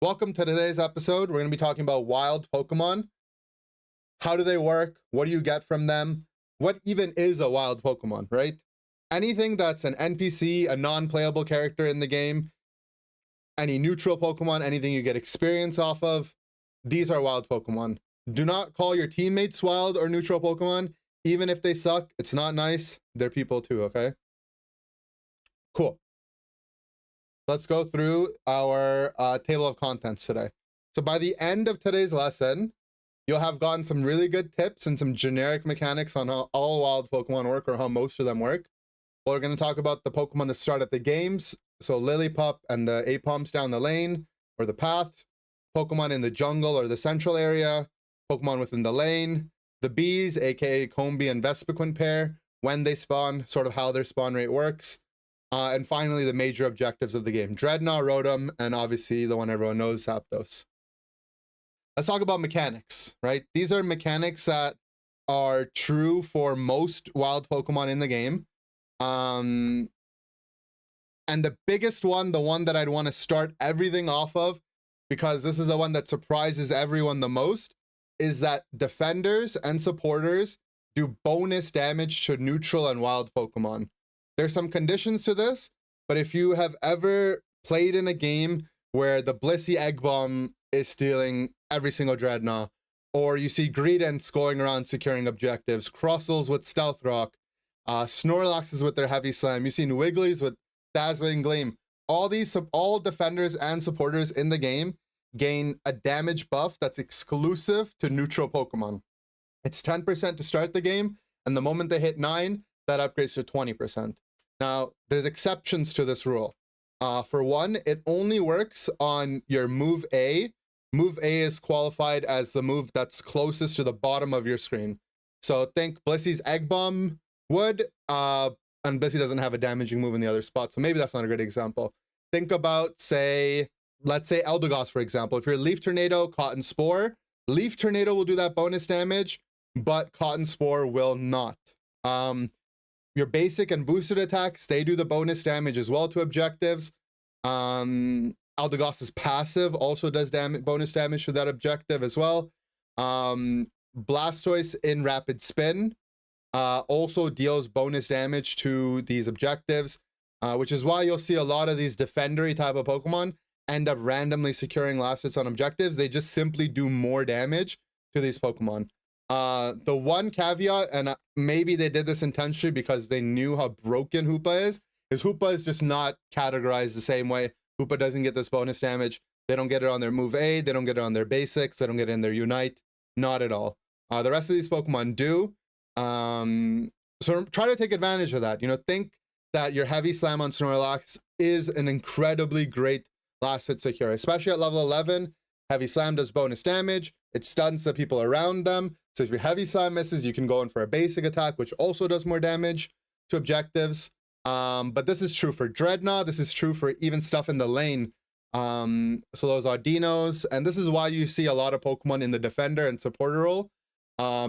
Welcome to today's episode. We're going to be talking about wild Pokemon. How do they work? What do you get from them? What even is a wild Pokemon, right? Anything that's an NPC, a non-playable character in the game, any neutral Pokemon, anything you get experience off of, these are wild Pokemon. Do not call your teammates wild or neutral Pokemon. Even if they suck, it's not nice. They're people too, okay? Cool. Let's go through our table of contents today. So by the end of today's lesson, you'll have gotten some really good tips and some generic mechanics on how all wild Pokemon work, or how most of them work. We're going to talk about the Pokemon that start at the games. So Lillipup and the Aipoms down the lane or the paths, Pokemon in the jungle or the central area, Pokemon within the lane, the bees, aka Combee and Vespiquen pair, when they spawn, sort of how their spawn rate works. And finally, the major objectives of the game: Drednaw, Rotom, and obviously the one everyone knows, Zapdos. Let's talk about mechanics, right? These are mechanics that are true for most wild Pokemon in the game. And the biggest one, the one that I'd want to start everything off of, because this is the one that surprises everyone the most, is that defenders and supporters do bonus damage to neutral and wild Pokemon. There's some conditions to this, but if you have ever played in a game where the Blissey Egg Bomb is stealing every single Drednaw, or you see Greedents going around securing objectives, Crustles with Stealth Rock, Snorlaxes with their Heavy Slam, you've seen Wigglies with Dazzling Gleam, all defenders and supporters in the game gain a damage buff that's exclusive to neutral Pokemon. It's 10% to start the game, and the moment they hit 9, that upgrades to 20%. Now, there's exceptions to this rule. For one, it only works on your move A. Move A is qualified as the move that's closest to the bottom of your screen. So think Blissey's Egg Bomb would, and Blissey doesn't have a damaging move in the other spot, so maybe that's not a good example. Think about, let's say Eldegoss, for example. If you're Leaf Tornado, Cotton Spore, Leaf Tornado will do that bonus damage, but Cotton Spore will not. Your basic and boosted attacks, they do the bonus damage as well to objectives. Eldegoss's passive also does bonus damage to that objective as well. Blastoise in Rapid Spin also deals bonus damage to these objectives, which is why you'll see a lot of these defendery type of Pokemon end up randomly securing last hits on objectives. They just simply do more damage to these Pokemon. The one caveat, and maybe they did this intentionally because they knew how broken Hoopa is Hoopa is just not categorized the same way. Hoopa doesn't get this bonus damage. They don't get it on their move A, they don't get it on their basics, they don't get it in their Unite, not at all. The rest of these Pokemon do. So try to take advantage of that. You know, think that your Heavy Slam on Snorlax is an incredibly great last hit secure, especially at level 11. Heavy Slam does bonus damage. It stuns the people around them. So if your Heavy Slam misses, you can go in for a basic attack, which also does more damage to objectives. But this is true for Drednaw. This is true for even stuff in the lane. So those Audinos. And this is why you see a lot of Pokemon in the defender and supporter role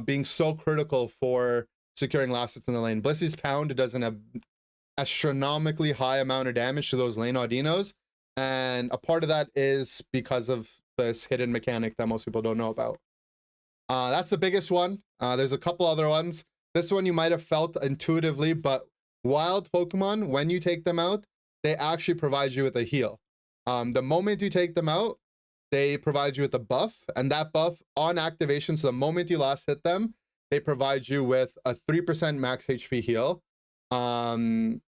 being so critical for securing last hits in the lane. Blissey's Pound does an astronomically high amount of damage to those lane Audinos. And a part of that is because of this hidden mechanic that most people don't know about. That's the biggest one. There's a couple other ones. This one you might have felt intuitively, but wild Pokemon, when you take them out, they actually provide you with a heal. The moment you take them out, they provide you with a buff, and that buff on activation, so the moment you last hit them, they provide you with a 3% max HP heal. So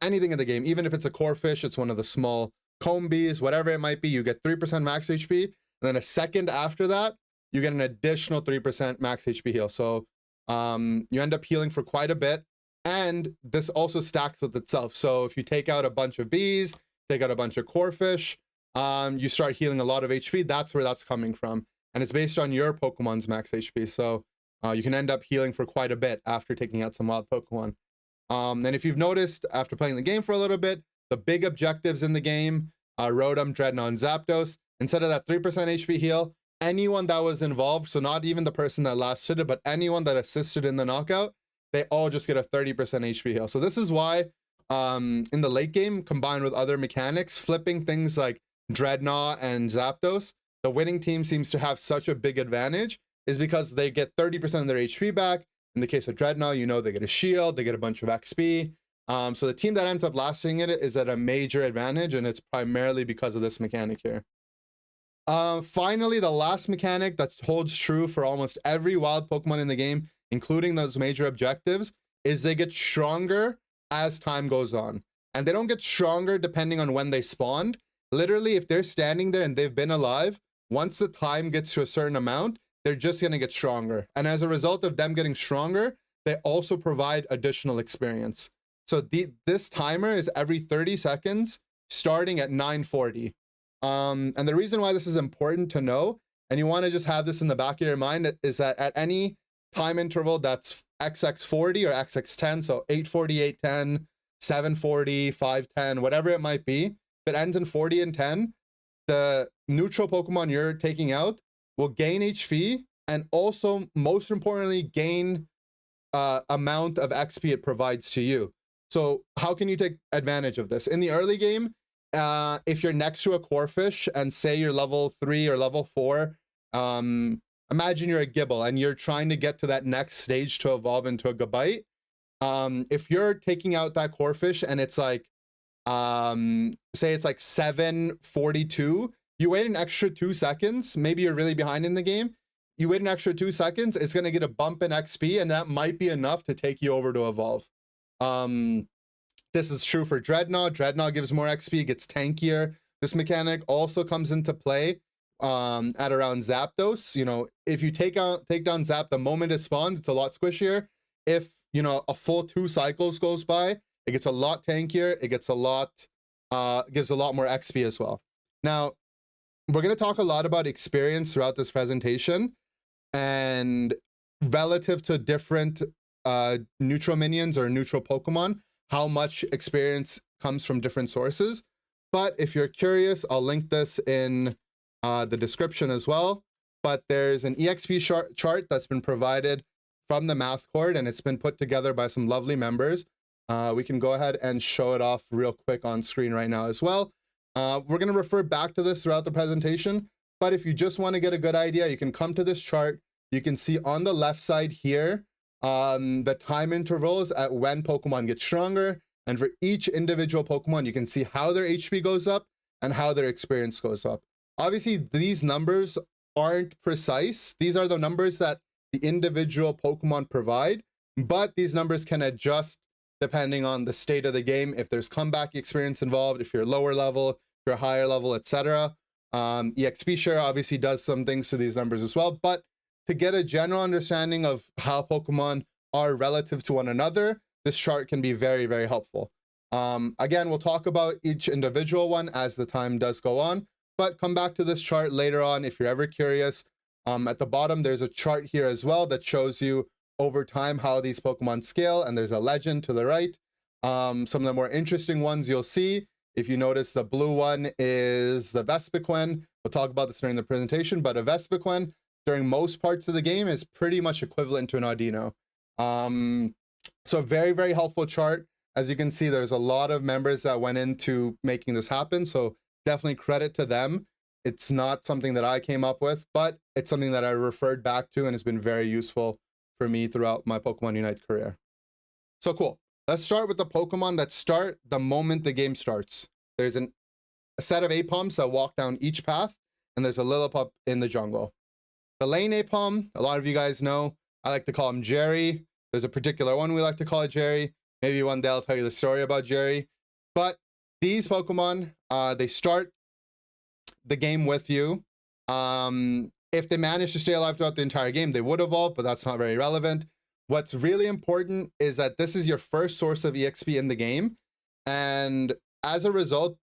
anything in the game, even if it's a Corphish, it's one of the small Combees, whatever it might be, you get 3% max HP, and then a second after that, you get an additional 3% max HP heal. So you end up healing for quite a bit, and this also stacks with itself. So if you take out a bunch of bees, take out a bunch of Corphish, you start healing a lot of HP. That's where that's coming from, and it's based on your Pokemon's max HP. So you can end up healing for quite a bit after taking out some wild Pokemon. And if you've noticed after playing the game for a little bit, the big objectives in the game, Rotom, Drednaw, and Zapdos, instead of that 3% HP heal, anyone that was involved, so not even the person that last hit it, but anyone that assisted in the knockout, they all just get a 30% HP heal. So this is why in the late game, combined with other mechanics, flipping things like Drednaw and Zapdos, the winning team seems to have such a big advantage is because they get 30% of their HP back. In the case of Drednaw, you know, they get a shield, they get a bunch of XP. So the team that ends up lasting in it is at a major advantage, and it's primarily because of this mechanic here. Finally, the last mechanic that holds true for almost every wild Pokemon in the game, including those major objectives, is they get stronger as time goes on. And they don't get stronger depending on when they spawned. Literally, if they're standing there and they've been alive, once the time gets to a certain amount, they're just going to get stronger. And as a result of them getting stronger, they also provide additional experience. So this timer is every 30 seconds, starting at 9:40. And the reason why this is important to know, and you want to just have this in the back of your mind, is that at any time interval that's XX40 or XX10, so 8:40, 8:10, 7:40, 5:10, whatever it might be, if it ends in 40 and 10, the neutral Pokemon you're taking out will gain HP and also, most importantly, gain amount of XP it provides to you. So how can you take advantage of this? In the early game, if you're next to a Corphish and say you're level 3 or level 4, imagine you're a Gibble and you're trying to get to that next stage to evolve into a Gabite. If you're taking out that Corphish and it's like, say it's like 7:42, you wait an extra 2 seconds, maybe you're really behind in the game, you wait an extra 2 seconds, it's going to get a bump in XP, and that might be enough to take you over to evolve. This is true for Drednaw. Drednaw gives more XP, gets tankier. This mechanic also comes into play at around Zapdos. You know, if you take down Zap the moment it spawns, it's a lot squishier. If, you know, a full 2 cycles goes by, it gets a lot tankier. It gets a lot, gives a lot more XP as well. Now, we're going to talk a lot about experience throughout this presentation, and relative to different neutral minions or neutral Pokemon, how much experience comes from different sources. But if you're curious, I'll link this in the description as well. But there's an EXP chart that's been provided from the math cord, and it's been put together by some lovely members. We can go ahead and show it off real quick on screen right now as well. We're going to refer back to this throughout the presentation, but if you just want to get a good idea, you can come to this chart. You can see on the left side here, the time intervals at when Pokemon get stronger, and for each individual Pokemon, you can see how their HP goes up and how their experience goes up. Obviously, these numbers aren't precise. These are the numbers that the individual Pokemon provide, but these numbers can adjust depending on the state of the game, if there's comeback experience involved, if you're lower level, if you're higher level, etc. EXP share obviously does some things to these numbers as well, but to get a general understanding of how Pokemon are relative to one another, this chart can be very, very helpful. Again, we'll talk about each individual one as the time does go on, but come back to this chart later on if you're ever curious. At the bottom, there's a chart here as well that shows you over time how these Pokemon scale, and there's a legend to the right. Some of the more interesting ones you'll see, if you notice, the blue one is the Vespiquen. We'll talk about this during the presentation, but a Vespiquen during most parts of the game is pretty much equivalent to an Audino. So a very, very helpful chart. As you can see, there's a lot of members that went into making this happen, so definitely credit to them. It's not something that I came up with, but it's something that I referred back to and has been very useful for me throughout my Pokemon Unite career. So cool. Let's start with the Pokemon that start the moment the game starts. There's a set of Aipoms that walk down each path, and there's a Lillipup in the jungle. The lane Aipom, a lot of you guys know, I like to call him Jerry. There's a particular one we like to call it Jerry. Maybe one day I'll tell you the story about Jerry. But these Pokemon, they start the game with you. If they manage to stay alive throughout the entire game, they would evolve, but that's not very relevant. What's really important is that this is your first source of EXP in the game. And as a result,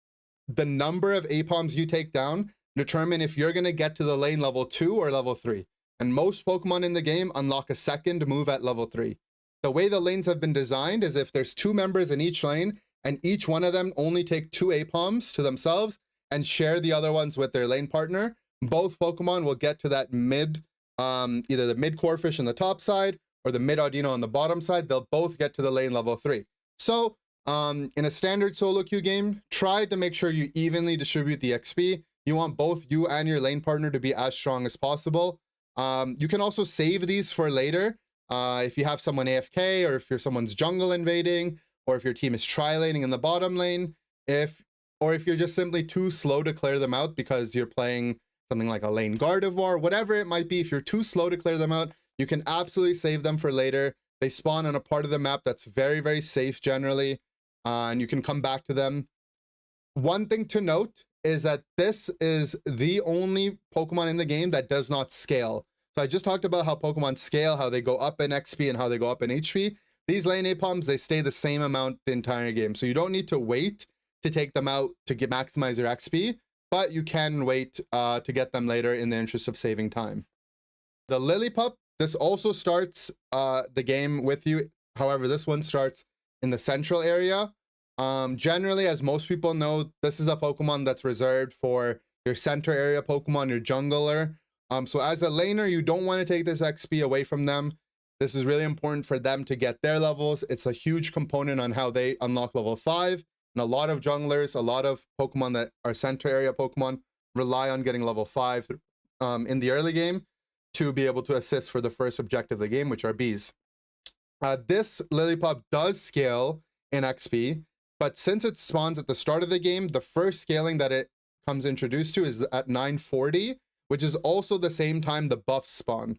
the number of Aipoms you take down determine if you're going to get to the lane level 2 or level 3. And most Pokemon in the game unlock a second move at level 3. The way the lanes have been designed is if there's 2 members in each lane, and each one of them only take 2 Aipoms to themselves and share the other ones with their lane partner, both Pokemon will get to that mid, either the mid Corphish on the top side or the mid Audino on the bottom side. They'll both get to the lane level 3. So In a standard solo queue game, try to make sure you evenly distribute the XP. You want both you and your lane partner to be as strong as possible. You can also save these for later. If you have someone AFK, or if you're someone's jungle invading, or if your team is tri-laning in the bottom lane, or if you're just simply too slow to clear them out because you're playing something like a lane Gardevoir, whatever it might be, if you're too slow to clear them out, you can absolutely save them for later. They spawn on a part of the map that's very, very safe generally, and you can come back to them. One thing to note is that this is the only Pokemon in the game that does not scale. So I just talked about how Pokemon scale, how they go up in XP and how they go up in HP. These lane Aipoms, they stay the same amount the entire game. So you don't need to wait to take them out to maximize your XP, but you can wait to get them later in the interest of saving time. The Lillipup, this also starts the game with you. However, this one starts in the central area. Generally, as most people know, this is a Pokemon that's reserved for your center area Pokemon, your jungler. So as a laner, you don't want to take this XP away from them. This is really important for them to get their levels. It's a huge component on how they unlock level 5. And a lot of junglers, a lot of Pokemon that are center area Pokemon rely on getting level 5 in the early game to be able to assist for the first objective of the game, which are bees. This Lillipup does scale in XP, but since it spawns at the start of the game, the first scaling that it comes introduced to is at 940, which is also the same time the buffs spawn.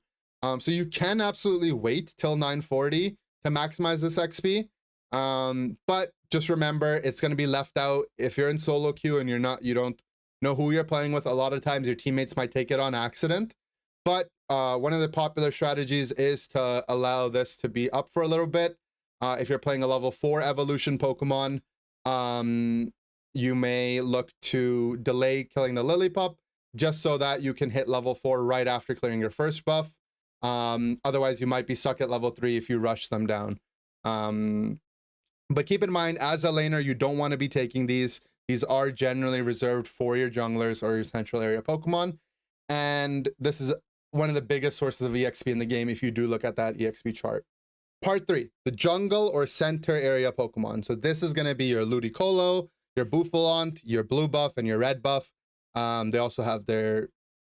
So you can absolutely wait till 940 to maximize this XP. But just remember, it's going to be left out if you're in solo queue and you don't know who you're playing with. A lot of times your teammates might take it on accident. But one of the popular strategies is to allow this to be up for a little bit. If you're playing a level 4 evolution Pokemon, you may look to delay killing the Lillipup just so that you can hit level 4 right after clearing your first buff. Otherwise, you might be stuck at level 3 if you rush them down. But keep in mind, as a laner, you don't want to be taking these. These are generally reserved for your junglers or your central area Pokemon. And this is one of the biggest sources of EXP in the game if you do look at that EXP chart. Part 3, the jungle or center area Pokemon. So this is going to be your Ludicolo, your Bouffalant, your blue buff, and your red buff. They also have their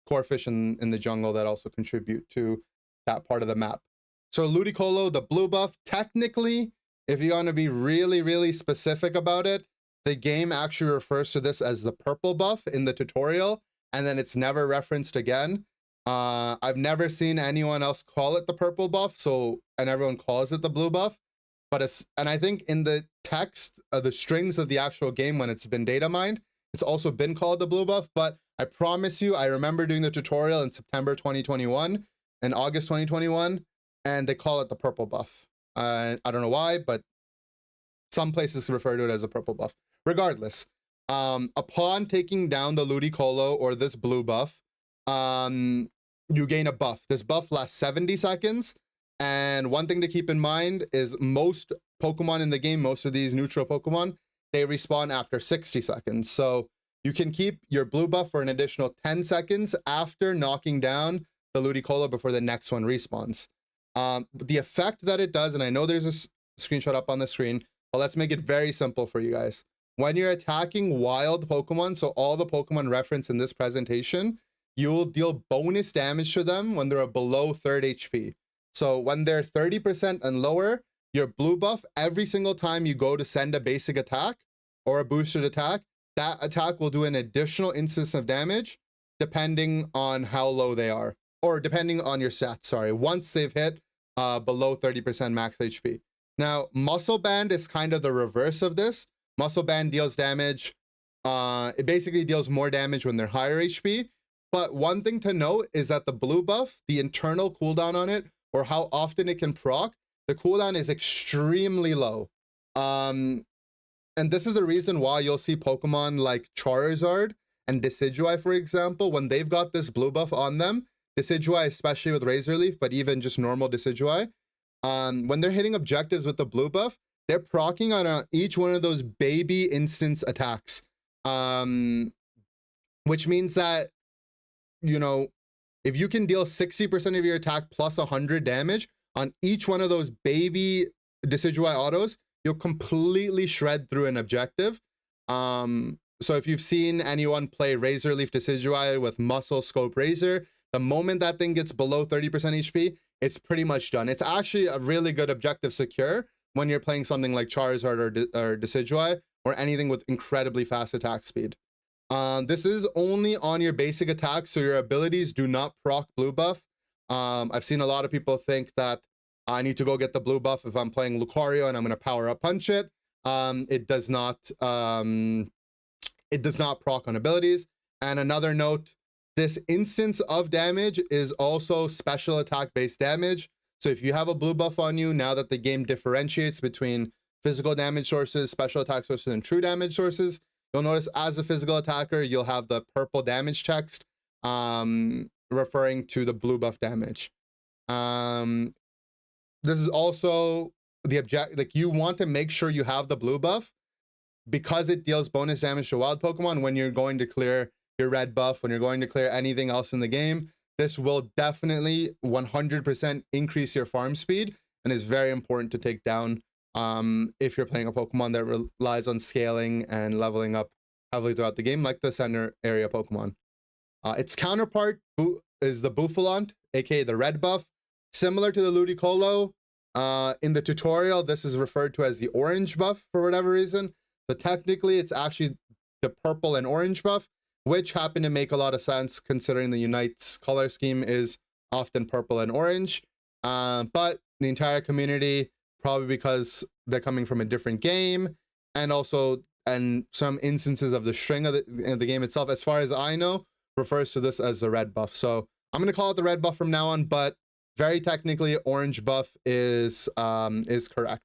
Corphish in the jungle that also contribute to that part of the map. So Ludicolo, the blue buff, technically, if you want to be really, really specific about it, the game actually refers to this as the purple buff in the tutorial, and then it's never referenced again. I've never seen anyone else call it the purple buff, and everyone calls it the blue buff. And I think in the text, the strings of the actual game, when it's been data mined, it's also been called the blue buff. But I promise you, I remember doing the tutorial in September 2021 and August 2021, and they call it the purple buff. I don't know why, but some places refer to it as a purple buff. Regardless, upon taking down the Ludicolo or this blue buff, you gain a buff. This buff lasts 70 seconds. And one thing to keep in mind is most Pokemon in the game, most of these neutral Pokemon, they respawn after 60 seconds. So you can keep your blue buff for an additional 10 seconds after knocking down the Ludicolo before the next one respawns. The effect that it does, and I know there's a screenshot up on the screen, but let's make it very simple for you guys. When you're attacking wild Pokemon, so all the Pokemon referenced in this presentation, you will deal bonus damage to them when they're below 3rd HP. So when they're 30% and lower, your blue buff, every single time you go to send a basic attack or a boosted attack, that attack will do an additional instance of damage depending on how low they are, or depending on your stats, sorry, once they've hit below 30% max HP. Now, Muscle Band is kind of the reverse of this. Muscle Band deals damage. It basically deals more damage when they're higher HP. But one thing to note is that the blue buff, the internal cooldown on it, or how often it can proc, the cooldown is extremely low. And this is the reason why you'll see Pokemon like Charizard and Decidueye, for example, when they've got this blue buff on them, Decidueye, especially with Razor Leaf, but even just normal Decidueye, when they're hitting objectives with the blue buff, they're proccing on each one of those baby instance attacks. Which means that, you know, if you can deal 60% of your attack plus 100 damage on each one of those baby Decidueye autos, you'll completely shred through an objective. So if you've seen anyone play Razor Leaf Decidueye with Muscle Scope Razor, the moment that thing gets below 30% HP, it's pretty much done. It's actually a really good objective secure when you're playing something like Charizard or Decidueye or anything with incredibly fast attack speed. This is only on your basic attack, so your abilities do not proc blue buff. I've seen a lot of people think that I need to go get the blue buff if I'm playing Lucario and I'm going to power up punch it. It does not proc on abilities. And another note, this instance of damage is also special attack based damage. So if you have a blue buff on you, now that the game differentiates between physical damage sources, special attack sources, and true damage sources, you'll notice as a physical attacker, you'll have the purple damage text referring to the blue buff damage. This is also the object, like you want to make sure you have the blue buff because it deals bonus damage to wild Pokemon when you're going to clear your red buff, when you're going to clear anything else in the game. This will definitely 100% increase your farm speed and is very important to take down if you're playing a Pokemon that relies on scaling and leveling up heavily throughout the game, like the center area Pokemon. Its counterpart is the Bouffalant, aka the red buff. Similar to the Ludicolo, in the tutorial, this is referred to as the orange buff for whatever reason. But technically, it's actually the purple and orange buff, which happen to make a lot of sense considering the Unite's color scheme is often purple and orange. But the entire community, probably because they're coming from a different game, and also some instances of the string of the game itself, as far as I know, refers to this as the red buff. So I'm going to call it the red buff from now on, but very technically, orange buff is correct.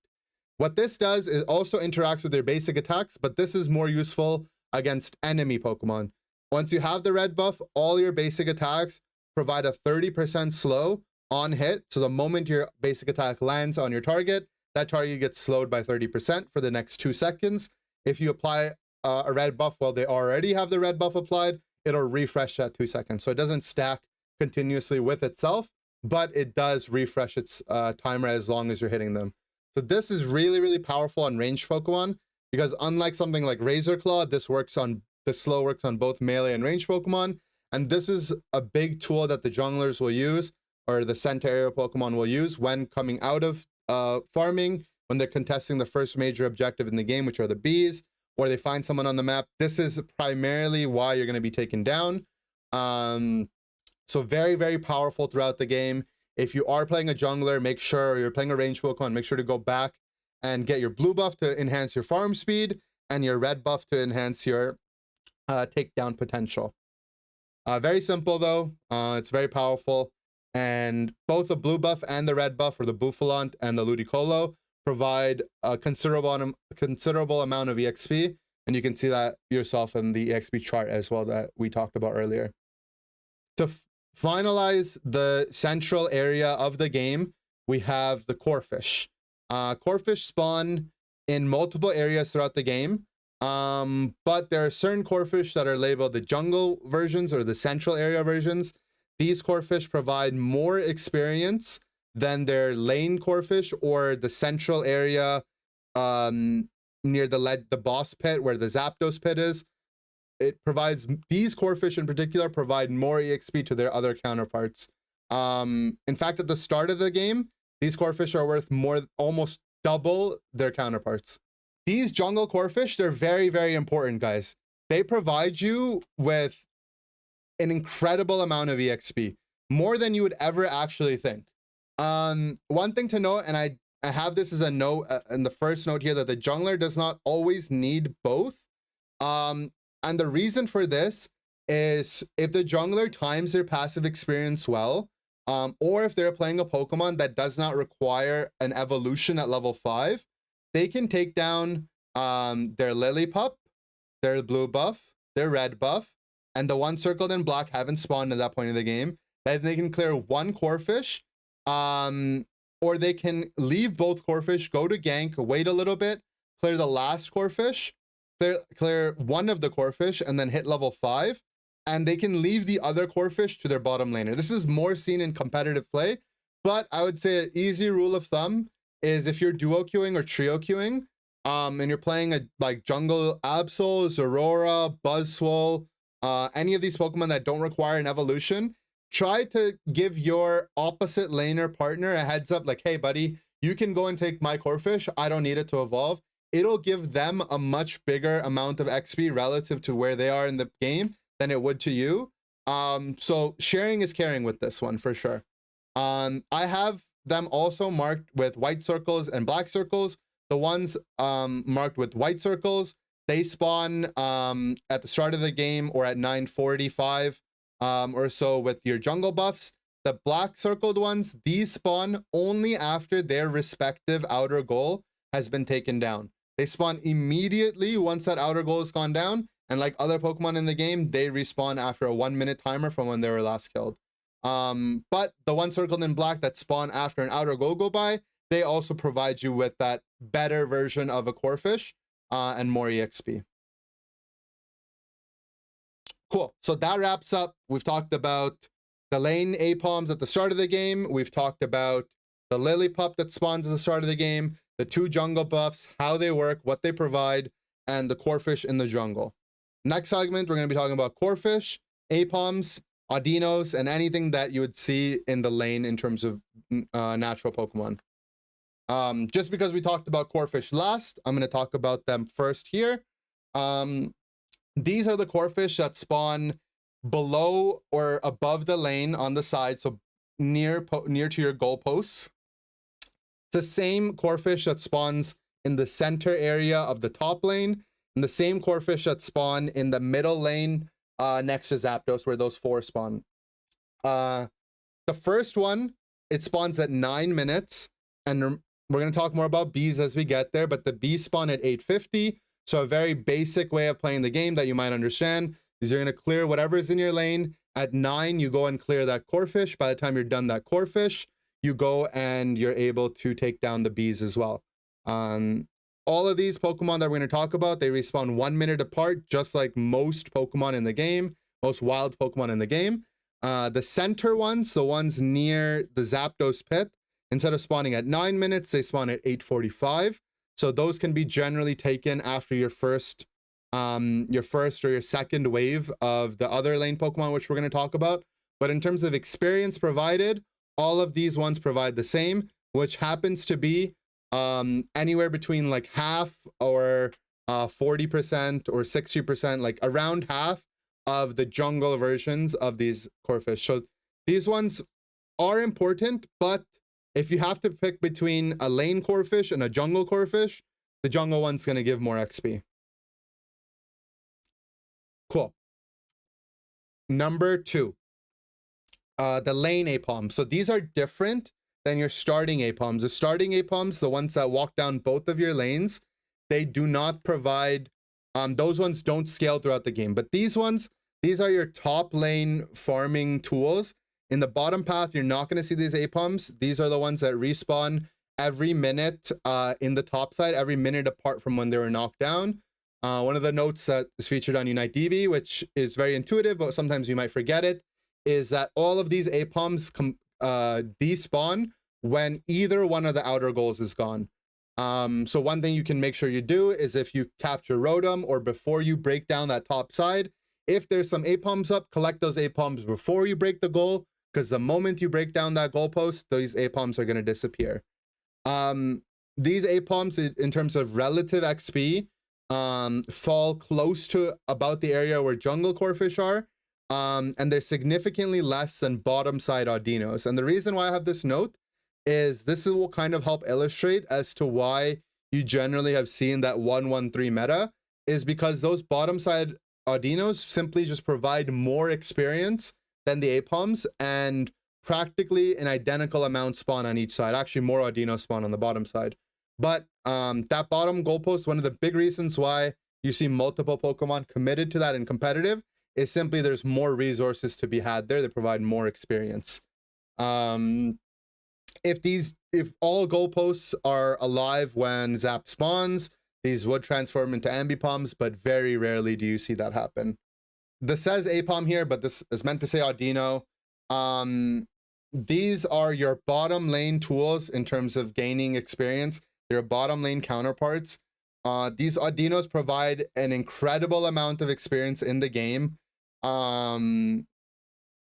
What this does is also interacts with your basic attacks, but this is more useful against enemy Pokemon. Once you have the red buff, all your basic attacks provide a 30% slow on hit. So the moment your basic attack lands on your target, that target gets slowed by 30% for the next 2 seconds. If you apply a red buff while they already have the red buff applied, it'll refresh that 2 seconds. So it doesn't stack continuously with itself, but it does refresh its timer as long as you're hitting them. So this is really, really powerful on ranged Pokemon because unlike something like Razor Claw, the slow works on both melee and ranged Pokemon. And this is a big tool that the junglers will use, or the center area Pokemon will use when coming out of farming, when they're contesting the first major objective in the game, which are the bees, or they find someone on the map. This is primarily why you're going to be taken down. So very, very powerful throughout the game. If you are playing a jungler, make sure, or you're playing a ranged Pokemon, make sure to go back and get your blue buff to enhance your farm speed and your red buff to enhance your takedown potential. Very simple though, it's very powerful. And both the blue buff and the red buff, or the Bouffalant and the Ludicolo, provide a considerable amount of EXP. And you can see that yourself in the EXP chart as well that we talked about earlier. To finalize the central area of the game, we have the Corphish. Corphish spawn in multiple areas throughout the game, but there are certain Corphish that are labeled the jungle versions or the central area versions. These Corphish provide more experience than their lane Corphish or the central area near the boss pit where the Zapdos pit is. It provides, these Corphish in particular provide more EXP to their other counterparts. In fact, at the start of the game, these Corphish are worth almost double their counterparts. These jungle Corphish, they're very, very important, guys. They provide you with an incredible amount of EXP, more than you would ever actually think. One thing to note, and I have this as a note in the first note here, that the jungler does not always need both. And the reason for this is if the jungler times their passive experience well, or if they're playing a Pokemon that does not require an evolution at level 5, they can take down their Lillipup, their blue buff, their red buff, and the one circled in black haven't spawned at that point in the game. Then they can clear one Corphish, or they can leave both Corphish, go to gank, wait a little bit, clear the last Corphish, clear one of the Corphish, and then hit level 5, and they can leave the other Corphish to their bottom laner. This is more seen in competitive play, but I would say an easy rule of thumb is if you're duo queuing or trio queuing, and you're playing a like jungle Absol, Zorora, Buzzwole, any of these Pokemon that don't require an evolution, try to give your opposite laner partner a heads up, like, hey buddy, you can go and take my Corphish, I don't need it to evolve. It'll give them a much bigger amount of XP relative to where they are in the game than it would to you. So sharing is caring with this one for sure. I have them also marked with white circles and black circles. The ones marked with white circles, they spawn at the start of the game or at 9:45 or so with your jungle buffs. The black circled ones, these spawn only after their respective outer goal has been taken down. They spawn immediately once that outer goal has gone down, and like other Pokemon in the game, they respawn after a 1-minute timer from when they were last killed. But the one circled in black that spawn after an outer goal go by, they also provide you with that better version of a Corphish and more EXP. Cool, so that wraps up. We've talked about the lane Aipoms at the start of the game. We've talked about the Lillipup that spawns at the start of the game, the 2 jungle buffs, how they work, what they provide, and the Corphish in the jungle. Next segment, we're going to be talking about Corphish, Aipoms, Audinos, and anything that you would see in the lane in terms of natural Pokemon. Just because we talked about Corphish last, I'm going to talk about them first here. These are the Corphish that spawn below or above the lane on the side, so near to your goalposts. The same Corphish that spawns in the center area of the top lane, and the same Corphish that spawn in the middle lane next to Zapdos, where those 4 spawn. The first one, it spawns at 9 minutes, and we're going to talk more about bees as we get there, but the bees spawn at 8:50, so a very basic way of playing the game that you might understand is you're going to clear whatever's in your lane. At 9, you go and clear that Corphish. By the time you're done that Corphish, you go and you're able to take down the bees as well. All of these Pokemon that we're going to talk about, they respawn 1 minute apart, just like most Pokemon in the game, most wild Pokemon in the game. The center ones, the ones near the Zapdos pit, instead of spawning at 9 minutes, they spawn at 8:45. So those can be generally taken after your first or your second wave of the other lane Pokemon, which we're going to talk about. But in terms of experience provided, all of these ones provide the same, which happens to be anywhere between like half or 40% or 60%, like around half of the jungle versions of these Corphish. So these ones are important, but if you have to pick between a lane Corphish and a jungle Corphish, the jungle one's going to give more XP. Cool. Number 2, the lane Aipom. So these are different than your starting Aipoms. The starting Aipoms, the ones that walk down both of your lanes, they do not provide, those ones don't scale throughout the game. But these ones, these are your top lane farming tools. In the bottom path, you're not going to see these Aipoms. These are the ones that respawn every minute in the top side, every minute apart from when they were knocked down. One of the notes that is featured on Unite DB, which is very intuitive, but sometimes you might forget it, is that all of these Aipoms despawn when either one of the outer goals is gone. So one thing you can make sure you do is if you capture Rotom or before you break down that top side, if there's some Aipoms up, collect those Aipoms before you break the goal, because the moment you break down that goalpost, those Aipoms are going to disappear. These Aipoms, in terms of relative XP, fall close to about the area where jungle Corphish are, and they're significantly less than bottom side Audinos. And the reason why I have this note is this will kind of help illustrate as to why you generally have seen that 1-1-3 meta, is because those bottom side Audinos simply just provide more experience than the Aipoms, and practically an identical amount spawn on each side. Actually, more Audinos spawn on the bottom side. But that bottom goalpost, one of the big reasons why you see multiple Pokemon committed to that in competitive, is simply there's more resources to be had there. They provide more experience. If all goalposts are alive when Zap spawns, these would transform into Ambipoms, but very rarely do you see that happen. This says Aipom here, but this is meant to say Audino. these are your bottom lane tools in terms of gaining experience. They're bottom lane counterparts. These Audinos provide an incredible amount of experience in the game.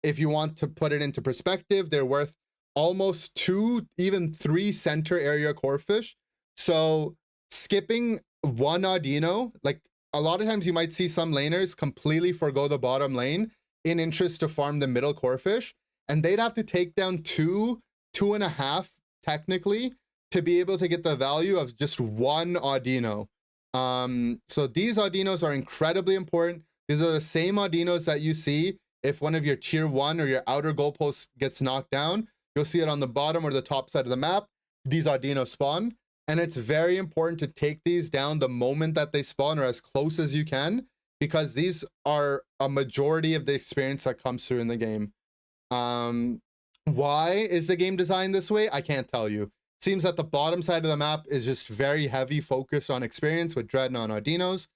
If you want to put it into perspective, they're worth almost 2, even 3 center area Corphish. So skipping one Audino, like a lot of times you might see some laners completely forgo the bottom lane in interest to farm the middle Corphish, and they'd have to take down 2.5 technically to be able to get the value of just one Audino. So these Audinos are incredibly important. These are the same Audinos that you see if one of your tier 1 or your outer goalposts gets knocked down. You'll see it on the bottom or the top side of the map. These Audinos spawn, and it's very important to take these down the moment that they spawn or as close as you can, because these are a majority of the experience that comes through in the game. Why is the game designed this way? I can't tell you. Seems that the bottom side of the map is just very heavy focus on experience with Drednaw and Audinos.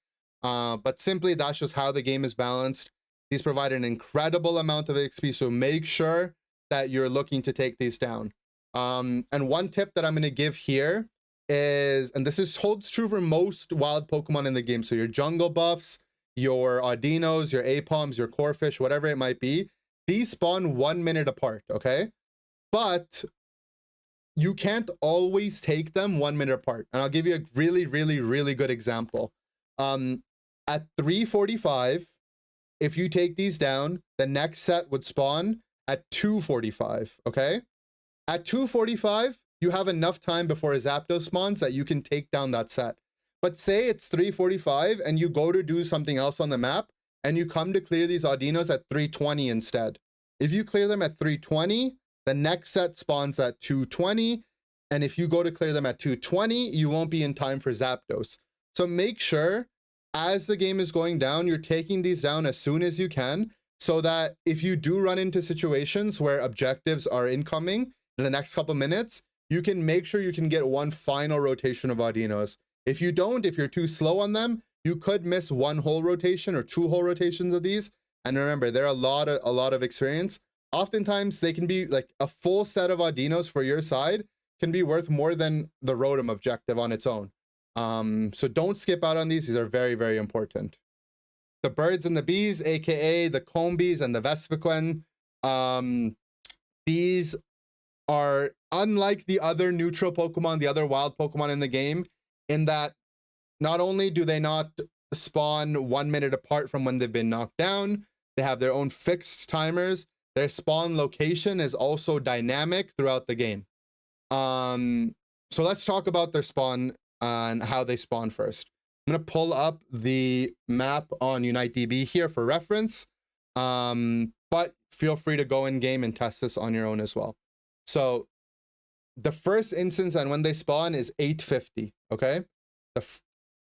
But simply that's just how the game is balanced. These provide an incredible amount of XP, so make sure that you're looking to take these down. And one tip that I'm going to give here is, and this holds true for most wild Pokemon in the game, so your jungle buffs, your Audinos, your Aipoms, your Corphish, whatever it might be, these spawn 1 minute apart, okay? But you can't always take them 1 minute apart. And I'll give you a really, really, really good example. At 3:45, if you take these down, the next set would spawn at 2:45, okay? At 2:45, you have enough time before a Zapdos spawns that you can take down that set. But say it's 3:45 and you go to do something else on the map and you come to clear these Audinos at 3:20 instead. If you clear them at 3:20, the next set spawns at 2:20. And if you go to clear them at 2:20, you won't be in time for Zapdos. So make sure as the game is going down, you're taking these down as soon as you can, so that if you do run into situations where objectives are incoming in the next couple minutes, you can make sure you can get one final rotation of Audinos. If you don't, if you're too slow on them, you could miss one whole rotation or 2 whole rotations of these. And remember, they're a lot of experience. Oftentimes they can be like a full set of Audinos for your side can be worth more than the Rotom objective on its own. So don't skip out on these. These are very, very important. The birds and the bees, aka the Combees and the Vespiquen, these are unlike the other neutral Pokemon, the other wild Pokemon in the game, in that not only do they not spawn 1 minute apart from when they've been knocked down, they have their own fixed timers. Their spawn location is also dynamic throughout the game. So let's talk about their spawn and how they spawn first. I'm going to pull up the map on UniteDB here for reference, but feel free to go in game and test this on your own as well. So the first instance and when they spawn is 8:50, okay?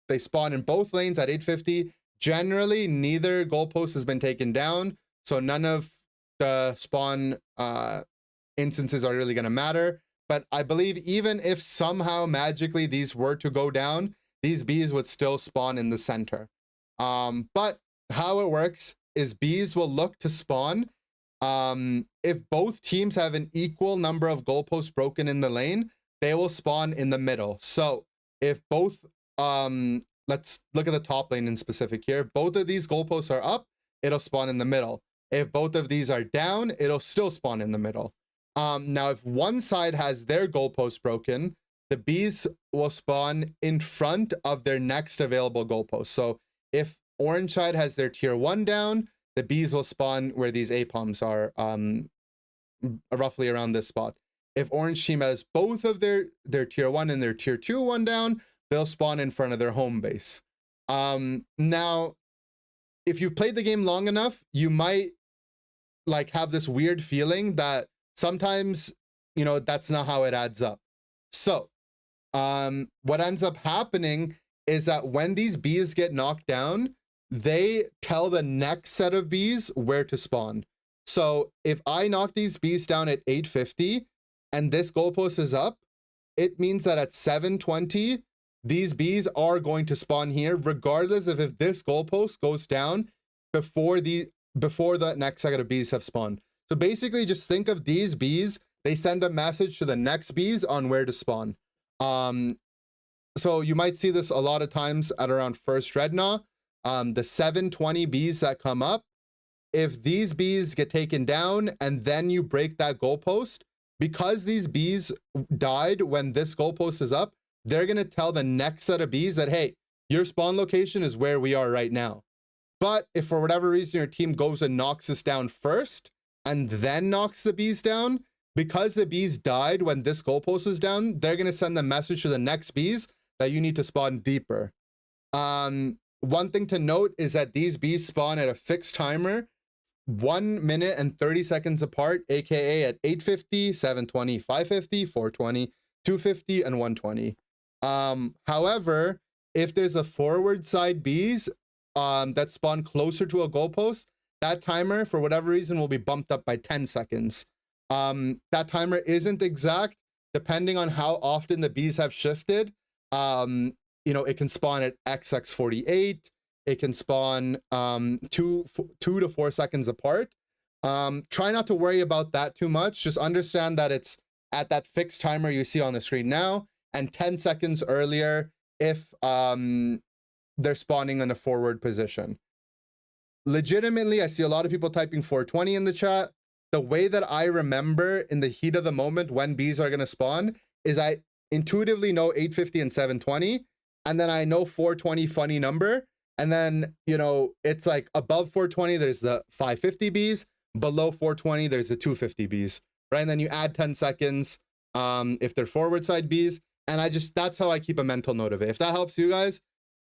They spawn in both lanes at 8:50. Generally, neither goalpost has been taken down, so none of the spawn instances are really going to matter. But I believe even if somehow magically these were to go down, these bees would still spawn in the center. But how it works is bees will look to spawn if both teams have an equal number of goalposts broken in the lane, they will spawn in the middle. So if both, let's look at the top lane in specific here. Both of these goalposts are up, it'll spawn in the middle. If both of these are down, it'll still spawn in the middle. Now, if one side has their goalpost broken, the bees will spawn in front of their next available goalpost. So if orange side has their tier 1 down, the bees will spawn where these Aipoms are, roughly around this spot. If orange team has both of their tier 1 and their tier 2 one down, they'll spawn in front of their home base. Now, if you've played the game long enough, you might like have this weird feeling that sometimes, you know, that's not how it adds up. So what ends up happening is that when these bees get knocked down, they tell the next set of bees where to spawn. So if I knock these bees down at 8:50 and this goalpost is up, it means that at 7:20, these bees are going to spawn here, regardless of if this goalpost goes down before the next set of bees have spawned. So basically just think of these bees, they send a message to the next bees on where to spawn. So you might see this a lot of times at around first Drednaw. The 720 bees that come up, if these bees get taken down and then you break that goalpost, because these bees died when this goalpost is up, they're going to tell the next set of bees that, hey, your spawn location is where we are right now. But if for whatever reason your team goes and knocks this down first and then knocks the bees down, because the bees died when this goalpost is down, they're going to send the message to the next bees that you need to spawn deeper. One thing to note is that these bees spawn at a fixed timer, 1 minute and 30 seconds apart, aka at 850, 720, 550, 420, 250, and 120. However, if there's a forward side bees that spawn closer to a goalpost, that timer, for whatever reason, will be bumped up by 10 seconds. That timer isn't exact, depending on how often the bees have shifted. You know, it can spawn at XX48. It can spawn 2 to 4 seconds apart. Try not to worry about that too much. Just understand that it's at that fixed timer you see on the screen now, and 10 seconds earlier if they're spawning in a forward position. Legitimately, I see a lot of people typing 420 in the chat. The way that I remember in the heat of the moment when bees are going to spawn is I intuitively know 850 and 720, and then I know 420 funny number. And then, you know, it's like above 420, there's the 550 bees. Below 420, there's the 250 bees, right? And then you add 10 seconds if they're forward side bees. And that's how I keep a mental note of it. If that helps you guys,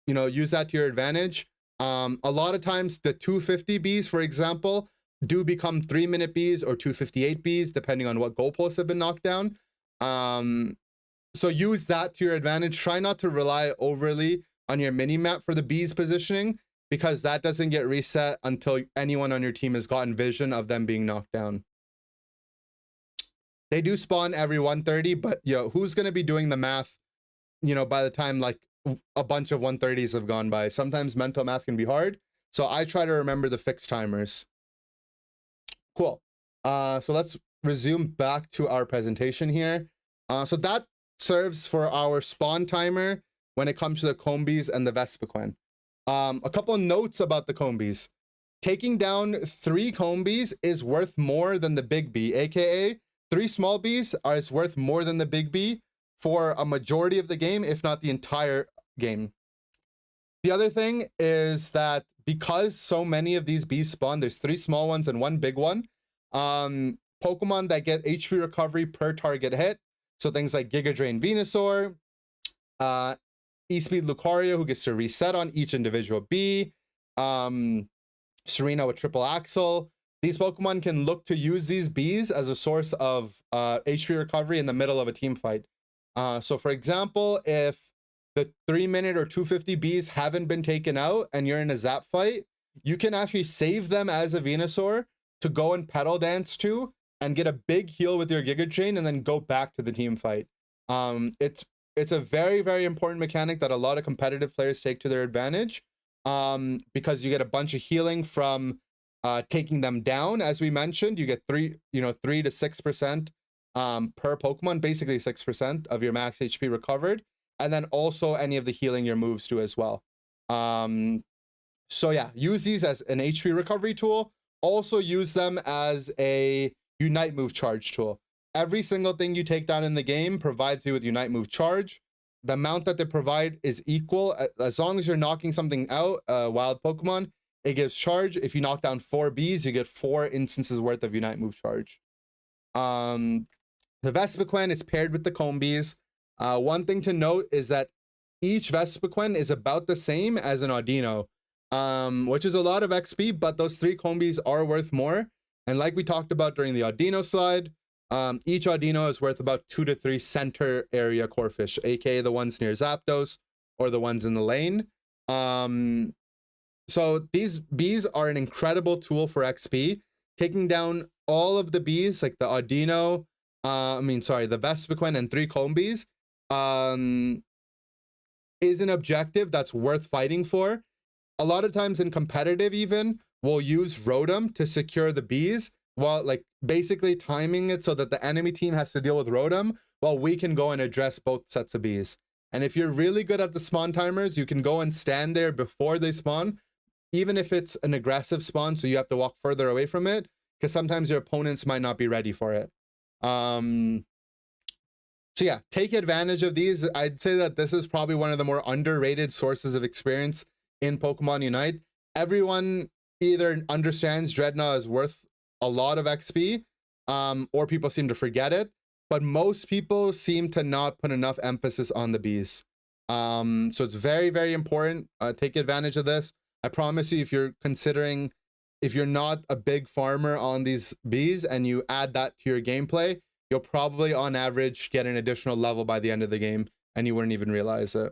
you know, use that to your advantage. A lot of times the 250 bees, for example, do become 3-minute bees or 258 bees, depending on what goalposts have been knocked down. So use that to your advantage. Try not to rely overly on your mini map for the bees positioning, because that doesn't get reset until anyone on your team has gotten vision of them being knocked down. They do spawn every 130, but yo, who's going to be doing the math, you know, by the time like a bunch of 130s have gone by? Sometimes mental math can be hard. So I try to remember the fixed timers. Cool. So let's resume back to our presentation here. So that serves for our spawn timer when it comes to the Combees and the Vespiquen. A couple of notes about the Combees. Taking down 3 Combees is worth more than the big B, aka 3 small bees is worth more than the big B for a majority of the game, if not the entire game. The other thing is that because so many of these bees spawn, there's 3 small ones and 1 big one. Pokemon that get HP recovery per target hit, so things like Giga Drain Venusaur, E-Speed Lucario, who gets to reset on each individual bee, Serena with Triple Axle. These Pokemon can look to use these bees as a source of HP recovery in the middle of a team fight. So for example, if the 3-minute or 250 bees haven't been taken out and you're in a zap fight, you can actually save them as a Venusaur to go and Petal Dance to and get a big heal with your Giga Drain and then go back to the team fight. It's a very, very important mechanic that a lot of competitive players take to their advantage, because you get a bunch of healing from taking them down. As we mentioned, you get 3 to 6% per Pokemon, basically 6% of your max HP recovered, and then also any of the healing your moves do as well. So yeah, use these as an HP recovery tool. Also use them as a Unite Move charge tool. Every single thing you take down in the game provides you with Unite Move charge. The amount that they provide is equal. As long as you're knocking something out, wild Pokemon, it gives charge. If you knock down 4 bees, you get 4 instances worth of Unite Move charge. The Vespiquen is paired with the Combees. One thing to note is that each Vespiquen is about the same as an Audino, which is a lot of XP, but those 3 Combees are worth more. And like we talked about during the Audino slide, each Audino is worth about 2 to 3 center area Corphish, aka the ones near Zapdos or the ones in the lane. So these bees are an incredible tool for XP. Taking down all of the bees, like the Audino, the Vespiquen and 3 Combees, is an objective that's worth fighting for. A lot of times in competitive even, we'll use Rotom to secure the bees, well, like basically timing it so that the enemy team has to deal with Rotom while we can go and address both sets of bees. And if you're really good at the spawn timers, you can go and stand there before they spawn, even if it's an aggressive spawn, so you have to walk further away from it, because sometimes your opponents might not be ready for it. So yeah, take advantage of these. I'd say that this is probably one of the more underrated sources of experience in Pokemon Unite. Everyone either understands Drednaw is worth a lot of XP, or people seem to forget it, but most people seem to not put enough emphasis on the bees. So it's very, very important. Take advantage of this. I promise you, if you're not a big farmer on these bees and you add that to your gameplay, you'll probably on average get an additional level by the end of the game and you wouldn't even realize it.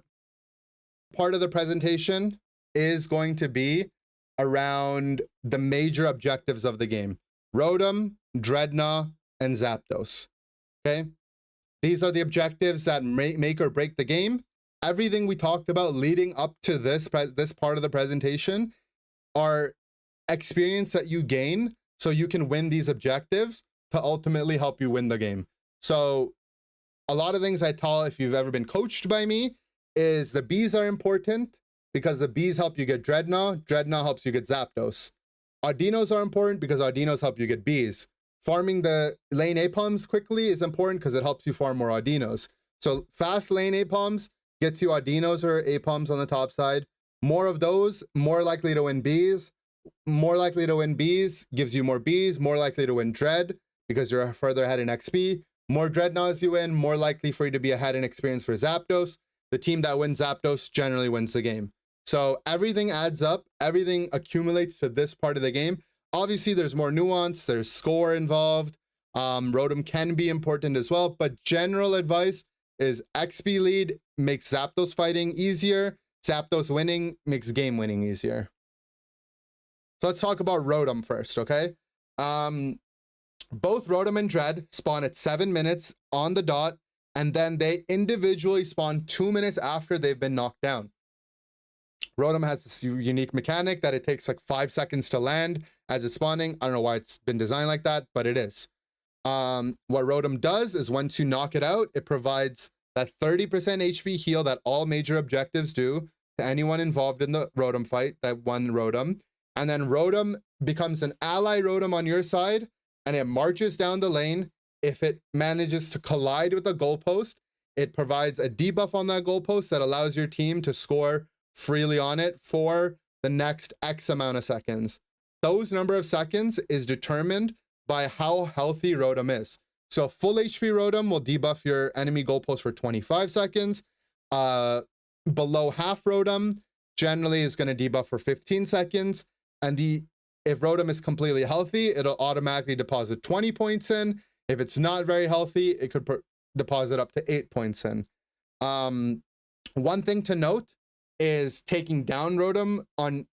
Part of the presentation is going to be around the major objectives of the game: Rotom, Drednaw, and Zapdos. Okay, these are the objectives that make or break the game. Everything we talked about leading up to this part of the presentation are experience that you gain so you can win these objectives to ultimately help you win the game. So a lot of things I tell, if you've ever been coached by me, is the bees are important because the bees help you get Drednaw. Drednaw helps you get Zapdos. Audinos are important because Audinos help you get bees. Farming the lane Aipoms quickly is important because it helps you farm more Audinos. So fast lane Aipoms gets you Audinos or Aipoms on the top side. More of those, more likely to win bees. More likely to win bees gives you more bees, more likely to win Dread because you're further ahead in XP. More Drednaws you win, more likely for you to be ahead in experience for Zapdos. The team that wins Zapdos generally wins the game. So everything adds up, everything accumulates to this part of the game. Obviously, there's more nuance, there's score involved. Rotom can be important as well, but general advice is XP lead makes Zapdos fighting easier. Zapdos winning makes game winning easier. So let's talk about Rotom first, okay? Both Rotom and Dread spawn at 7 minutes on the dot, and then they individually spawn 2 minutes after they've been knocked down. Rotom has this unique mechanic that it takes like 5 seconds to land as it's spawning. I don't know why it's been designed like that, but it is. What Rotom does is once you knock it out, it provides that 30% HP heal that all major objectives do to anyone involved in the Rotom fight that won Rotom. And then Rotom becomes an ally Rotom on your side, and it marches down the lane. If it manages to collide with a goalpost, it provides a debuff on that goalpost that allows your team to score freely on it for the next X amount of seconds. Those number of seconds is determined by how healthy Rotom is. So full HP Rotom will debuff your enemy goalpost for 25 seconds. Below half Rotom generally is going to debuff for 15 seconds. And if Rotom is completely healthy, it'll automatically deposit 20 points in. If it's not very healthy, it could deposit up to 8 points in. One thing to note is taking down Rotom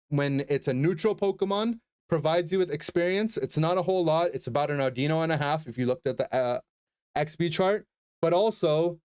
when it's a neutral Pokemon provides you with experience. It's not a whole lot. It's about an Audino and a half if you looked at the XP chart. But also,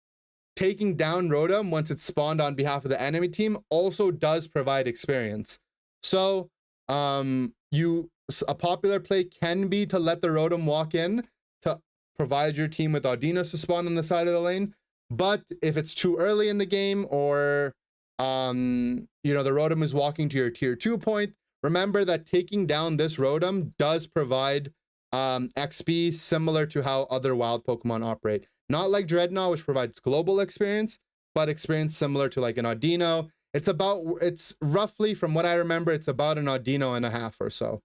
taking down Rotom once it's spawned on behalf of the enemy team also does provide experience. So a popular play can be to let the Rotom walk in to provide your team with Audinos to spawn on the side of the lane. But if it's too early in the game, or the Rotom is walking to your tier 2 point, remember that taking down this Rotom does provide XP similar to how other wild Pokemon operate. Not like Drednaw, which provides global experience, but experience similar to like an Audino. It's roughly, from what I remember, it's about an Audino and a half or so.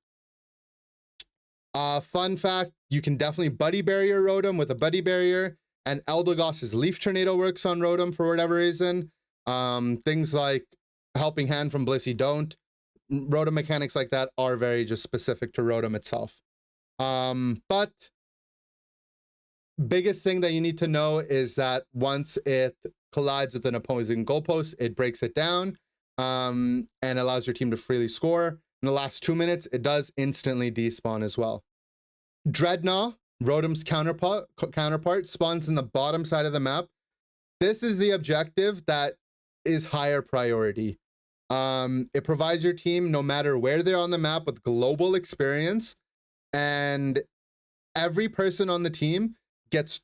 Fun fact, you can definitely Buddy Barrier Rotom with a Buddy Barrier, and Eldegoss's Leaf Tornado works on Rotom for whatever reason. Things like Helping Hand from Blissey don't. Rotom mechanics like that are very just specific to Rotom itself. But biggest thing that you need to know is that once it collides with an opposing goalpost, it breaks it down and allows your team to freely score. In the last 2 minutes, it does instantly despawn as well. Drednaw, Rotom's counterpart, spawns in the bottom side of the map. This is the objective that is higher priority. It provides your team, no matter where they're on the map, with global experience, and every person on the team gets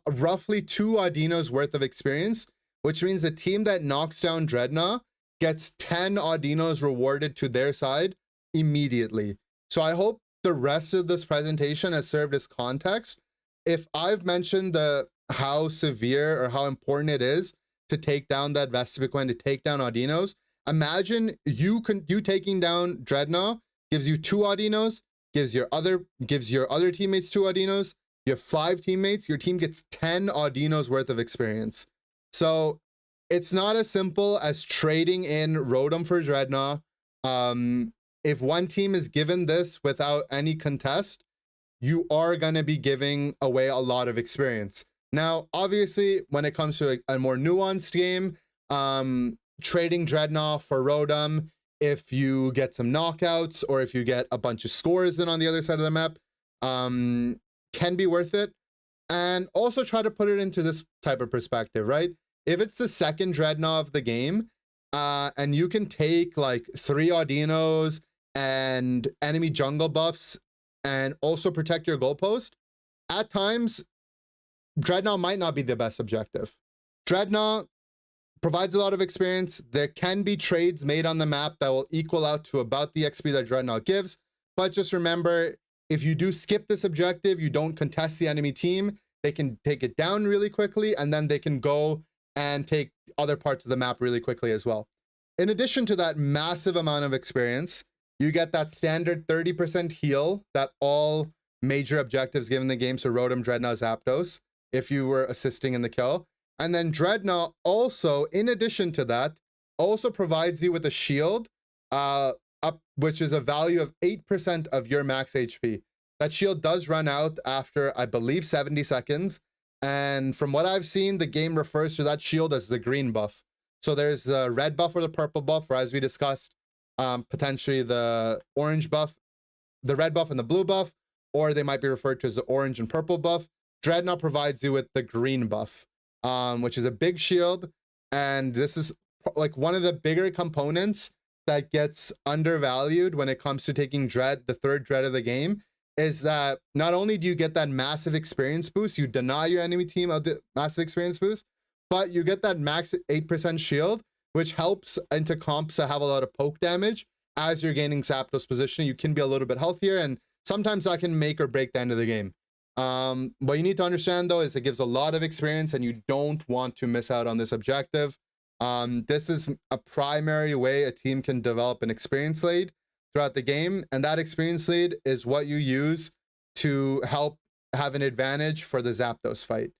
roughly 2 Audinos worth of experience, which means the team that knocks down Drednaw gets 10 Audinos rewarded to their side immediately. So I hope the rest of this presentation has served as context. If I've mentioned how severe or how important it is to take down that Vespiquen, to take down Audinos, imagine you taking down Drednaw gives you 2 Audinos, gives your other teammates 2 Audinos. You have 5 teammates, your team gets 10 Audinos worth of experience. So it's not as simple as trading in Rotom for Drednaw. If one team is given this without any contest, you are going to be giving away a lot of experience. Now, obviously, when it comes to a more nuanced game, trading Drednaw for Rotom, if you get some knockouts or if you get a bunch of scores in on the other side of the map, can be worth it. And also try to put it into this type of perspective, right? If it's the second Drednaw of the game, and you can take like 3 Audinos and enemy jungle buffs and also protect your goalpost, at times, Drednaw might not be the best objective. Drednaw provides a lot of experience. There can be trades made on the map that will equal out to about the XP that Drednaw gives. But just remember, if you do skip this objective, you don't contest the enemy team, they can take it down really quickly, and then they can go and take other parts of the map really quickly as well. In addition to that massive amount of experience, you get that standard 30% heal that all major objectives given the game, so Rotom, Drednaw, Zapdos, if you were assisting in the kill. And then Drednaw also, in addition to that, also provides you with a shield, which is a value of 8% of your max HP. That shield does run out after, I believe, 70 seconds. And from what I've seen, the game refers to that shield as the green buff. So there's the red buff or the purple buff, or as we discussed, potentially the orange buff, the red buff and the blue buff, or they might be referred to as the orange and purple buff. Drednaw provides you with the green buff, which is a big shield. And this is like one of the bigger components that gets undervalued when it comes to taking the third Dread of the game, is that not only do you get that massive experience boost, you deny your enemy team of the massive experience boost, but you get that max 8% shield, which helps into comps that have a lot of poke damage. As you're gaining Zapdos positioning, you can be a little bit healthier, and sometimes that can make or break the end of the game. What you need to understand, though, is it gives a lot of experience, and you don't want to miss out on this objective. This is a primary way a team can develop an experience lead throughout the game, and that experience lead is what you use to help have an advantage for the Zapdos fight.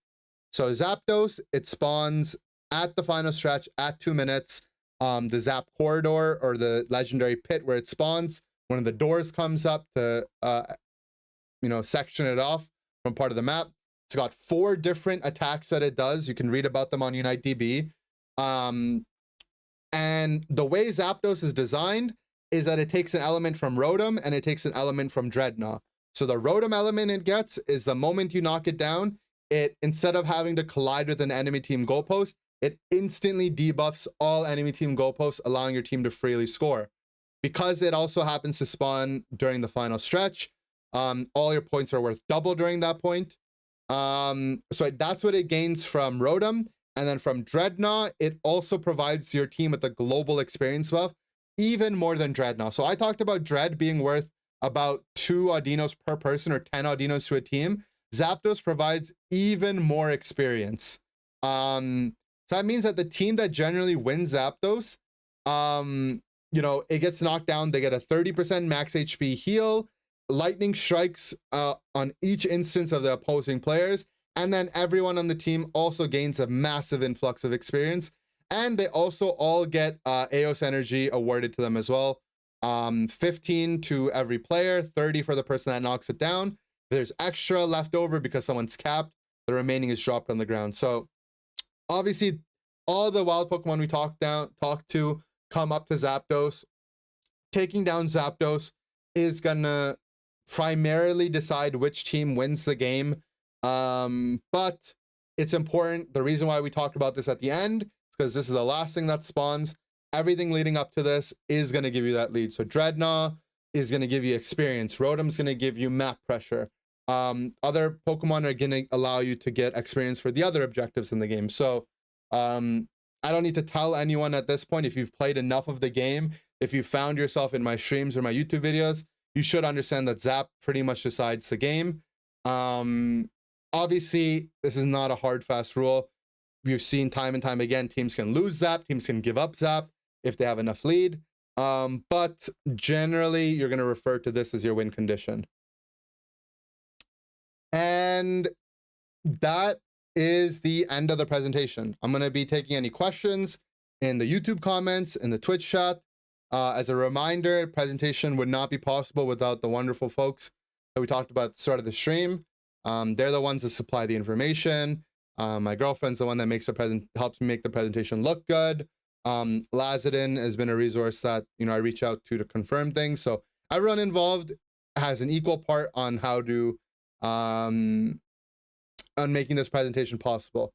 So Zapdos, it spawns at the final stretch at 2 minutes. The Zap corridor, or the legendary pit where it spawns, one of the doors comes up to section it off from part of the map. It's got 4 different attacks that it does. You can read about them on UniteDB. And the way Zapdos is designed is that it takes an element from Rotom and it takes an element from Drednaw. So the Rotom element it gets is the moment you knock it down, it, instead of having to collide with an enemy team goalpost, it instantly debuffs all enemy team goalposts, allowing your team to freely score. Because it also happens to spawn during the final stretch, all your points are worth double during that point. So that's what it gains from Rotom. And then from Drednaw, it also provides your team with a global experience buff, even more than Drednaw. So I talked about Dred being worth about 2 Audinos per person, or 10 Audinos to a team. Zapdos provides even more experience. So that means that the team that generally wins Zapdos, it gets knocked down, they get a 30% max HP heal, lightning strikes on each instance of the opposing players, and then everyone on the team also gains a massive influx of experience, and they also all get Eos energy awarded to them as well. 15 to every player, 30 for the person that knocks it down. If there's extra left over because someone's capped, the remaining is dropped on the ground. So obviously, all the wild Pokemon we talked to come up to Zapdos. Taking down Zapdos is gonna primarily decide which team wins the game. But it's important. The reason why we talked about this at the end is because this is the last thing that spawns. Everything leading up to this is going to give you that lead. So Drednaw is going to give you experience. Rotom's going to give you map pressure. other Pokemon are going to allow you to get experience for the other objectives in the game. So I don't need to tell anyone at this point, if you've played enough of the game, if you found yourself in my streams or my YouTube videos, you should understand that Zap pretty much decides the game. Obviously, this is not a hard, fast rule. You've seen time and time again, teams can lose Zap, teams can give up Zap if they have enough lead. But generally, you're going to refer to this as your win condition. And that is the end of the presentation. I'm going to be taking any questions in the YouTube comments, in the Twitch chat. As a reminder, presentation would not be possible without the wonderful folks that we talked about at the start of the stream. They're the ones that supply the information. My girlfriend's the one that helps me make the presentation look good. Lazadin has been a resource that, you know, I reach out to confirm things. So everyone involved has an equal part on how to on making this presentation possible.